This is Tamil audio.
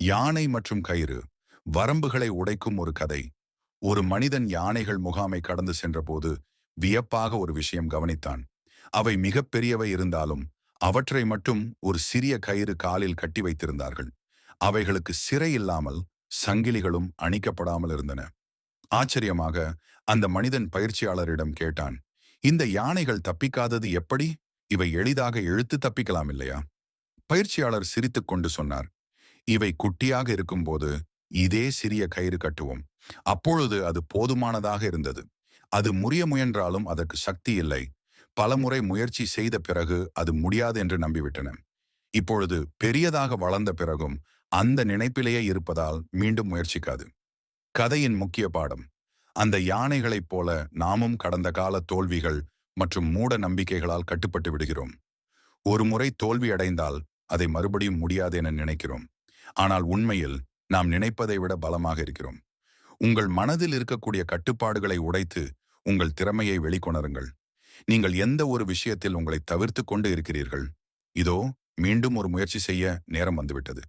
யானை மற்றும் கயிறு வரம்புகளை உடைக்கும் ஒரு கதை. ஒரு மனிதன் யானைகள் முகாமை கடந்து சென்றபோது வியப்பாக ஒரு விஷயம் கவனித்தான். அவை மிகப் பெரியவை இருந்தாலும் அவற்றை மட்டும் ஒரு சிறிய கயிறு காலில் கட்டி வைத்திருந்தார்கள். அவைகளுக்கு சிறை இல்லாமல் சங்கிலிகளும் அணிக்கப்படாமல் இருந்தன. ஆச்சரியமாக அந்த மனிதன் பயிற்சியாளரிடம் கேட்டான், இந்த யானைகள் தப்பிக்காதது எப்படி? இவை எளிதாக இழுத்து தப்பிக்கலாம் இல்லையா? பயிற்சியாளர் சிரித்துக்கொண்டு சொன்னார், இவை குட்டியாக இருக்கும்போது இதே சிறிய கயிறு கட்டுவோம். அப்பொழுது அது போதுமானதாக இருந்தது. அது முறிய முயன்றாலும் அதற்கு சக்தி இல்லை. பலமுறை முயற்சி செய்த பிறகு அது முடியாது என்று நம்பிவிட்டன. இப்பொழுது பெரியதாக வளர்ந்த பிறகும் அந்த நினைப்பிலேயே இருப்பதால் மீண்டும் முயற்சிக்காது. கதையின் முக்கிய பாடம்: அந்த யானைகளைப் போல நாமும் கடந்த கால தோல்விகள் மற்றும் மூட நம்பிக்கைகளால் கட்டுப்பட்டு விடுகிறோம். ஒரு முறை தோல்வி அடைந்தால் அதை மறுபடியும் முடியாது என நினைக்கிறோம். ஆனால் உண்மையில் நாம் நினைப்பதை விட பலமாக இருக்கிறோம். உங்கள் மனதில் இருக்கக்கூடிய கட்டுப்பாடுகளை உடைத்து உங்கள் திறமையை வெளிக்கொணருங்கள். நீங்கள் எந்த ஒரு விஷயத்தில் உங்களை தவிர்த்து கொண்டு இருக்கிறீர்கள்? இதோ மீண்டும் ஒரு முயற்சி செய்ய நேரம் வந்துவிட்டது.